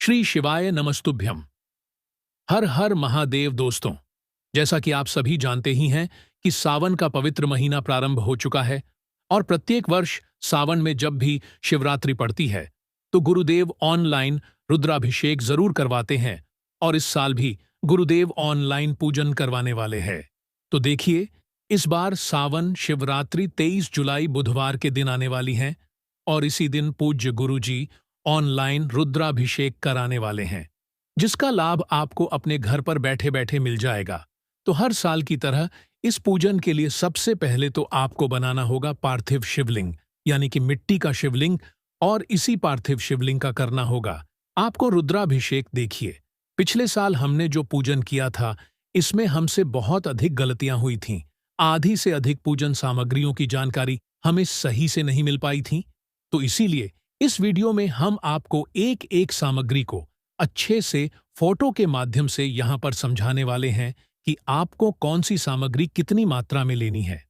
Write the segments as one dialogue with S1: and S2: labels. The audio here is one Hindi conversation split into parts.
S1: श्री शिवाय नमस्तुभ्यम। हर हर महादेव दोस्तों, जैसा कि आप सभी जानते ही हैं कि सावन का पवित्र महीना प्रारंभ हो चुका है और प्रत्येक वर्ष सावन में जब भी शिवरात्रि पड़ती है तो गुरुदेव ऑनलाइन रुद्राभिषेक जरूर करवाते हैं और इस साल भी गुरुदेव ऑनलाइन पूजन करवाने वाले हैं। तो देखिए, इस बार सावन शिवरात्रि 23 जुलाई बुधवार के दिन आने वाली है और इसी दिन पूज्य गुरुजी ऑनलाइन रुद्राभिषेक कराने वाले हैं, जिसका लाभ आपको अपने घर पर बैठे बैठे मिल जाएगा। तो हर साल की तरह इस पूजन के लिए सबसे पहले तो आपको बनाना होगा पार्थिव शिवलिंग, यानी कि मिट्टी का शिवलिंग, और इसी पार्थिव शिवलिंग का करना होगा आपको रुद्राभिषेक। देखिए, पिछले साल हमने जो पूजन किया था इसमें हमसे बहुत अधिक गलतियां हुई थीं। आधी से अधिक पूजन सामग्रियों की जानकारी हमें सही से नहीं मिल पाई थी। तो इसीलिए इस वीडियो में हम आपको एक एक सामग्री को अच्छे से फोटो के माध्यम से यहां पर समझाने वाले हैं कि आपको कौन सी सामग्री कितनी मात्रा में लेनी है,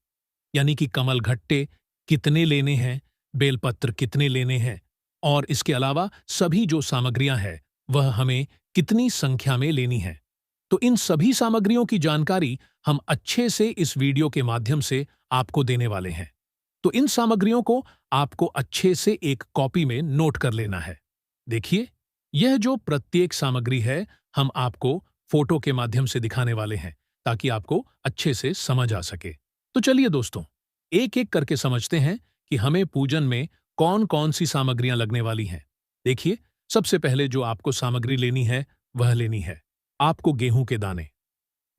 S1: यानी कि कमल घट्टे कितने लेने हैं, बेलपत्र कितने लेने हैं, और इसके अलावा सभी जो सामग्रियां हैं वह हमें कितनी संख्या में लेनी है। तो इन सभी सामग्रियों की जानकारी हम अच्छे से इस वीडियो के माध्यम से आपको देने वाले हैं। तो इन सामग्रियों को आपको अच्छे से एक कॉपी में नोट कर लेना है। देखिए, यह जो प्रत्येक सामग्री है हम आपको फोटो के माध्यम से दिखाने वाले हैं ताकि आपको अच्छे से समझ आ सके। तो चलिए दोस्तों, एक एक करके समझते हैं कि हमें पूजन में कौन कौन सी सामग्रियां लगने वाली हैं। देखिए, सबसे पहले जो आपको सामग्री लेनी है वह लेनी है आपको गेहूं के दाने।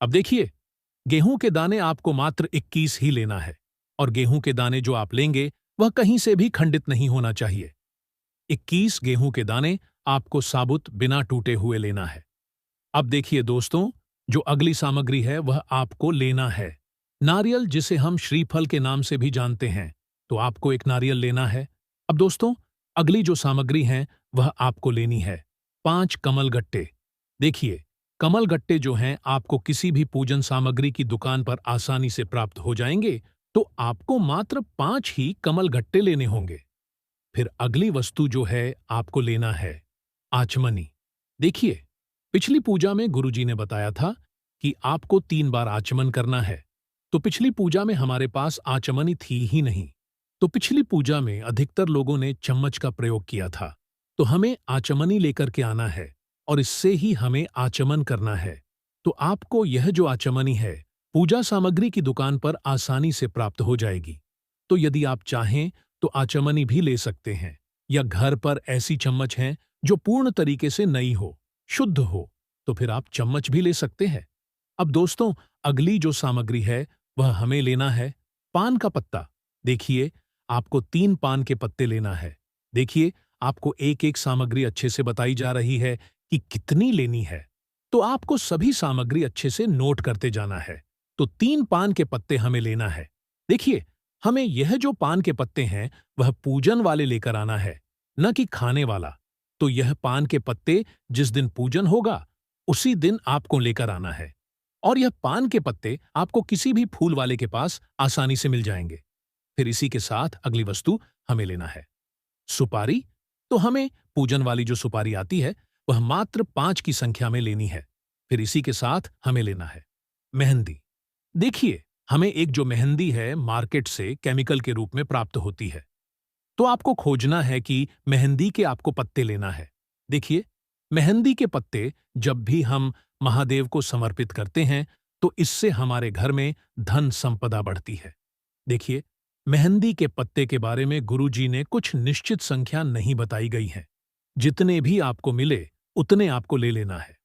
S1: अब देखिए, गेहूं के दाने आपको मात्र 21 ही लेना है और गेहूं के दाने जो आप लेंगे वह कहीं से भी खंडित नहीं होना चाहिए। 21 गेहूं के दाने आपको साबुत बिना टूटे हुए लेना है। अब देखिए दोस्तों, जो अगली सामग्री है वह आपको लेना है नारियल, जिसे हम श्रीफल के नाम से भी जानते हैं। तो आपको एक नारियल लेना है। अब दोस्तों, अगली जो सामग्री है वह आपको लेनी है 5 कमल गट्टे। देखिए, कमल गट्टे जो हैं आपको किसी भी पूजन सामग्री की दुकान पर आसानी से प्राप्त हो जाएंगे। तो आपको मात्र 5 ही कमल गट्टे लेने होंगे। फिर अगली वस्तु जो है आपको लेना है आचमनी। देखिए, पिछली पूजा में गुरुजी ने बताया था कि आपको 3 बार आचमन करना है। तो पिछली पूजा में हमारे पास आचमनी थी ही नहीं। तो पिछली पूजा में अधिकतर लोगों ने चम्मच का प्रयोग किया था। तो हमें आचमनी लेकर के आना है और इससे ही हमें आचमन करना है। तो आपको यह जो आचमनी है पूजा सामग्री की दुकान पर आसानी से प्राप्त हो जाएगी। तो यदि आप चाहें तो आचमनी भी ले सकते हैं, या घर पर ऐसी चम्मच हैं जो पूर्ण तरीके से नई हो, शुद्ध हो, तो फिर आप चम्मच भी ले सकते हैं। अब दोस्तों, अगली जो सामग्री है वह हमें लेना है पान का पत्ता। देखिए, आपको 3 पान के पत्ते लेना है। देखिए, आपको एक एक सामग्री अच्छे से बताई जा रही है कि कितनी लेनी है। तो आपको सभी सामग्री अच्छे से नोट करते जाना है। तो 3 पान के पत्ते हमें लेना है। देखिए, हमें यह जो पान के पत्ते हैं वह पूजन वाले लेकर आना है, न कि खाने वाला। तो यह पान के पत्ते जिस दिन पूजन होगा उसी दिन आपको लेकर आना है, और यह पान के पत्ते आपको किसी भी फूल वाले के पास आसानी से मिल जाएंगे। फिर इसी के साथ अगली वस्तु हमें लेना है सुपारी। तो हमें पूजन वाली जो सुपारी आती है वह मात्र 5 की संख्या में लेनी है। फिर इसी के साथ हमें लेना है मेहंदी। देखिए, हमें एक जो मेहंदी है मार्केट से केमिकल के रूप में प्राप्त होती है। तो आपको खोजना है कि मेहंदी के आपको पत्ते लेना है। देखिए, मेहंदी के पत्ते जब भी हम महादेव को समर्पित करते हैं तो इससे हमारे घर में धन संपदा बढ़ती है। देखिए, मेहंदी के पत्ते के बारे में गुरुजी ने कुछ निश्चित संख्या नहीं बताई गई है। जितने भी आपको मिले उतने आपको ले लेना है।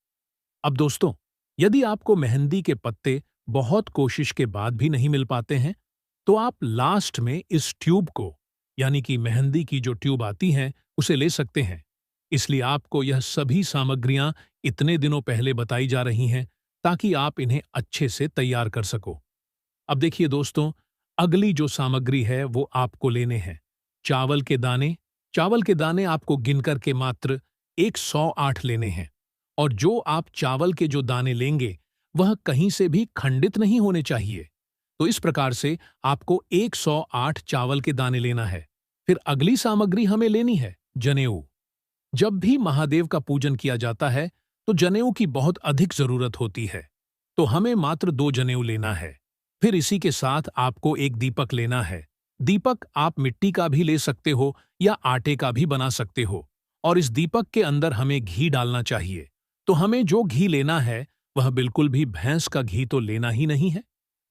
S1: अब दोस्तों, यदि आपको मेहंदी के पत्ते बहुत कोशिश के बाद भी नहीं मिल पाते हैं तो आप लास्ट में इस ट्यूब को, यानी कि मेहंदी की जो ट्यूब आती है, उसे ले सकते हैं। इसलिए आपको यह सभी सामग्रियां इतने दिनों पहले बताई जा रही हैं ताकि आप इन्हें अच्छे से तैयार कर सको। अब देखिए दोस्तों, अगली जो सामग्री है वो आपको लेने हैं चावल के दाने। चावल के दाने आपको गिनकर के मात्र 108 लेने हैं, और जो आप चावल के जो दाने लेंगे वह कहीं से भी खंडित नहीं होने चाहिए। तो इस प्रकार से आपको 108 चावल के दाने लेना है। फिर अगली सामग्री हमें लेनी है जनेऊ। जब भी महादेव का पूजन किया जाता है तो जनेऊ की बहुत अधिक जरूरत होती है। तो हमें मात्र 2 जनेऊ लेना है। फिर इसी के साथ आपको एक दीपक लेना है। दीपक आप मिट्टी का भी ले सकते हो या आटे का भी बना सकते हो। और इस दीपक के अंदर हमें घी डालना चाहिए। तो हमें जो घी लेना है वह बिल्कुल भी भैंस का घी तो लेना ही नहीं है।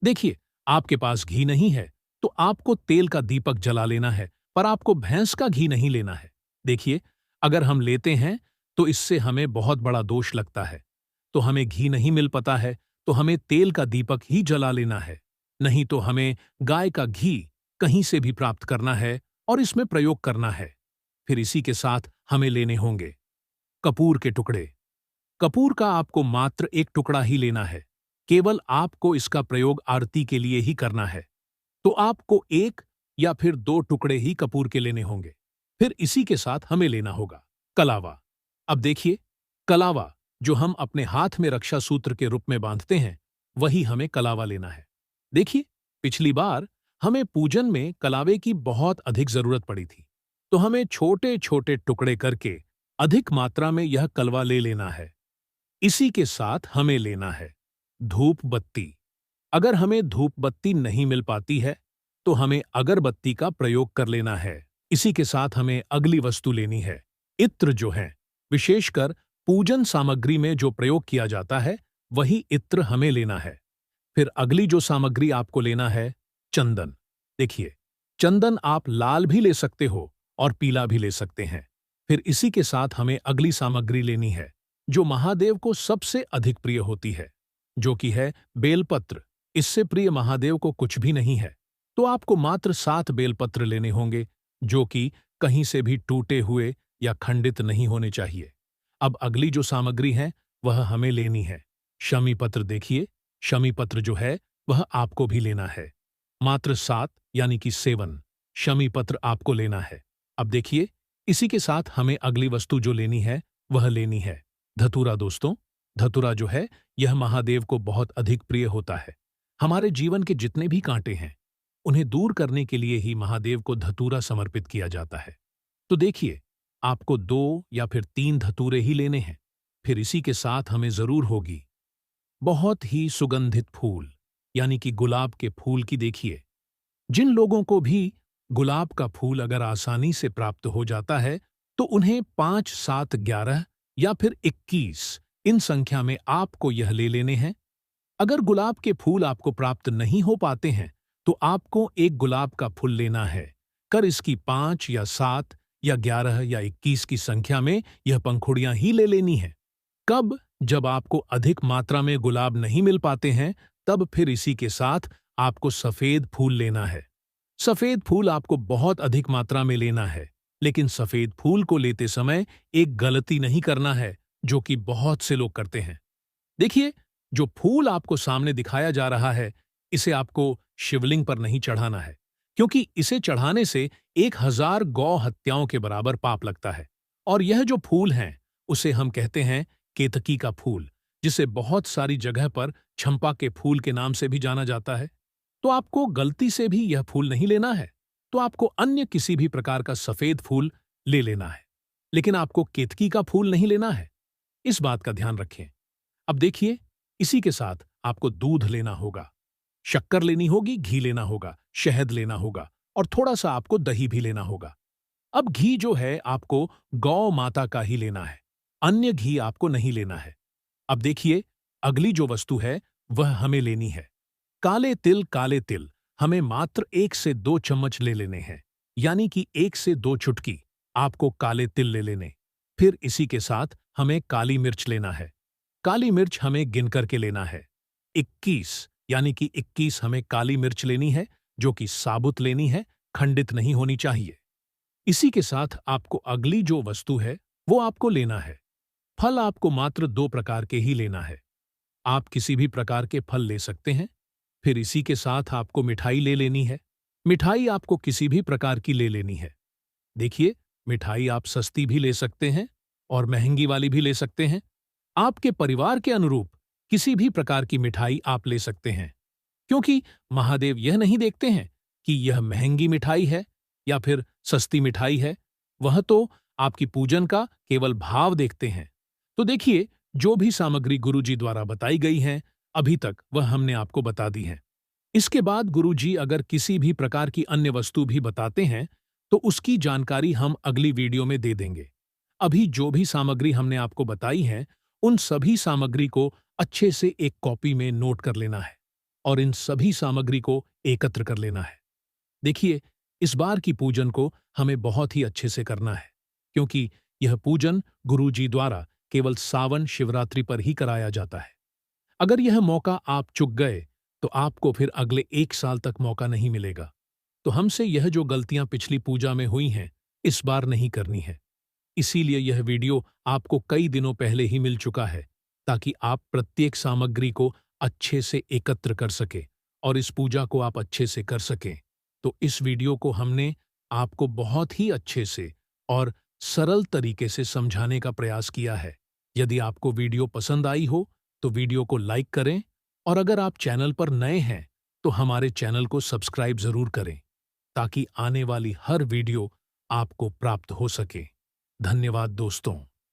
S1: देखिए, आपके पास घी नहीं है तो आपको तेल का दीपक जला लेना है, पर आपको भैंस का घी नहीं लेना है। देखिए, अगर हम लेते हैं तो इससे हमें बहुत बड़ा दोष लगता है। तो हमें घी नहीं मिल पाता है तो हमें तेल का दीपक ही जला लेना है। नहीं तो हमें गाय का घी कहीं से भी प्राप्त करना है और इसमें प्रयोग करना है। फिर इसी के साथ हमें लेने होंगे कपूर के टुकड़े। कपूर का आपको मात्र एक टुकड़ा ही लेना है। केवल आपको इसका प्रयोग आरती के लिए ही करना है। तो आपको एक या फिर 2 टुकड़े ही कपूर के लेने होंगे। फिर इसी के साथ हमें लेना होगा कलावा। अब देखिए, कलावा जो हम अपने हाथ में रक्षा सूत्र के रूप में बांधते हैं, वही हमें कलावा लेना है। देखिए, पिछली बार हमें पूजन में कलावे की बहुत अधिक जरूरत पड़ी थी। तो हमें छोटे छोटे टुकड़े करके अधिक मात्रा में यह कलवा ले लेना है। इसी के साथ हमें लेना है धूप बत्ती। अगर हमें धूप बत्ती नहीं मिल पाती है तो हमें अगरबत्ती का प्रयोग कर लेना है। इसी के साथ हमें अगली वस्तु लेनी है इत्र, जो है विशेषकर पूजन सामग्री में जो प्रयोग किया जाता है वही इत्र हमें लेना है। फिर अगली जो सामग्री आपको लेना है चंदन। देखिए, चंदन आप लाल भी ले सकते हो और पीला भी ले सकते हैं। फिर इसी के साथ हमें अगली सामग्री लेनी है जो महादेव को सबसे अधिक प्रिय होती है, जो कि है बेलपत्र। इससे प्रिय महादेव को कुछ भी नहीं है। तो आपको मात्र 7 बेलपत्र लेने होंगे, जो कि कहीं से भी टूटे हुए या खंडित नहीं होने चाहिए। अब अगली जो सामग्री है वह हमें लेनी है शमी पत्र। देखिए, शमी पत्र जो है वह आपको भी लेना है। मात्र 7 यानी कि 7 शमी पत्र आपको लेना है। अब देखिए, इसी के साथ हमें अगली वस्तु जो लेनी है वह लेनी है धतूरा। दोस्तों, धतूरा जो है यह महादेव को बहुत अधिक प्रिय होता है। हमारे जीवन के जितने भी कांटे हैं उन्हें दूर करने के लिए ही महादेव को धतूरा समर्पित किया जाता है। तो देखिए, आपको 2 या फिर 3 धतूरे ही लेने हैं। फिर इसी के साथ हमें जरूर होगी बहुत ही सुगंधित फूल, यानी कि गुलाब के फूल की। देखिए, जिन लोगों को भी गुलाब का फूल अगर आसानी से प्राप्त हो जाता है तो उन्हें 5, 7, 11 या फिर 21 इन संख्या में आपको यह ले लेने हैं। अगर गुलाब के फूल आपको प्राप्त नहीं हो पाते हैं तो आपको एक गुलाब का फूल लेना है। कर इसकी 5 या 7 या 11 या 21 की संख्या में यह पंखुड़ियां ही ले लेनी है। कब? जब आपको अधिक मात्रा में गुलाब नहीं मिल पाते हैं, तब फिर इसी के साथ आपको सफेद फूल लेना है। सफेद फूल आपको बहुत अधिक मात्रा में लेना है, लेकिन सफेद फूल को लेते समय एक गलती नहीं करना है, जो कि बहुत से लोग करते हैं। देखिए, जो फूल आपको सामने दिखाया जा रहा है, इसे आपको शिवलिंग पर नहीं चढ़ाना है, क्योंकि इसे चढ़ाने से 1000 गौ हत्याओं के बराबर पाप लगता है। और यह जो फूल हैं, उसे हम कहते हैं केतकी का फूल, जिसे बहुत सारी जगह पर छंपा के फूल के नाम से भी जाना जाता है। तो आपको गलती से भी यह फूल नहीं लेना है, तो आपको अन्य किसी भी प्रकार का सफेद फूल ले लेना है, लेकिन आपको केतकी का फूल नहीं लेना है। इस बात का ध्यान रखें। अब देखिए, इसी के साथ आपको दूध लेना होगा, शक्कर लेनी होगी, घी लेना होगा, शहद लेना होगा और थोड़ा सा आपको दही भी लेना होगा। अब घी जो है आपको गौ माता का ही लेना है, अन्य घी आपको नहीं लेना है। अब देखिए, अगली जो वस्तु है वह हमें लेनी है काले तिल। काले तिल हमें मात्र 1 से 2 चम्मच ले लेने हैं, यानी कि 1 से 2 चुटकी आपको काले तिल ले लेने। फिर इसी के साथ हमें काली मिर्च लेना है। काली मिर्च हमें गिन करके लेना है 21, यानी कि 21 हमें काली मिर्च लेनी है, जो कि साबुत लेनी है, खंडित नहीं होनी चाहिए। इसी के साथ आपको अगली जो वस्तु है वो आपको लेना है फल। आपको मात्र 2 प्रकार के ही लेना है। आप किसी भी प्रकार के फल ले सकते हैं। फिर इसी के साथ आपको मिठाई ले लेनी है। मिठाई आपको किसी भी प्रकार की ले लेनी है। देखिए, मिठाई आप सस्ती भी ले सकते हैं और महंगी वाली भी ले सकते हैं। आपके परिवार के अनुरूप किसी भी प्रकार की मिठाई आप ले सकते हैं, क्योंकि महादेव यह नहीं देखते हैं कि यह महंगी मिठाई है या फिर सस्ती मिठाई है। वह तो आपकी पूजन का केवल भाव देखते हैं। तो देखिए, जो भी सामग्री गुरुजी द्वारा बताई गई है अभी तक वह हमने आपको बता दी है। इसके बाद गुरुजी अगर किसी भी प्रकार की अन्य वस्तु भी बताते हैं तो उसकी जानकारी हम अगली वीडियो में दे देंगे। अभी जो भी सामग्री हमने आपको बताई है उन सभी सामग्री को अच्छे से एक कॉपी में नोट कर लेना है और इन सभी सामग्री को एकत्र कर लेना है। देखिए, इस बार की पूजन को हमें बहुत ही अच्छे से करना है, क्योंकि यह पूजन गुरुजी द्वारा केवल सावन शिवरात्रि पर ही कराया जाता है। अगर यह मौका आप चूक गए तो आपको फिर अगले 1 साल तक मौका नहीं मिलेगा। तो हमसे यह जो गलतियां पिछली पूजा में हुई हैं इस बार नहीं करनी है। इसीलिए यह वीडियो आपको कई दिनों पहले ही मिल चुका है, ताकि आप प्रत्येक सामग्री को अच्छे से एकत्र कर सके और इस पूजा को आप अच्छे से कर सकें। तो इस वीडियो को हमने आपको बहुत ही अच्छे से और सरल तरीके से समझाने का प्रयास किया है। यदि आपको वीडियो पसंद आई हो तो वीडियो को लाइक करें और अगर आप चैनल पर नए हैं तो हमारे चैनल को सब्सक्राइब जरूर करें, ताकि आने वाली हर वीडियो आपको प्राप्त हो सके। धन्यवाद दोस्तों।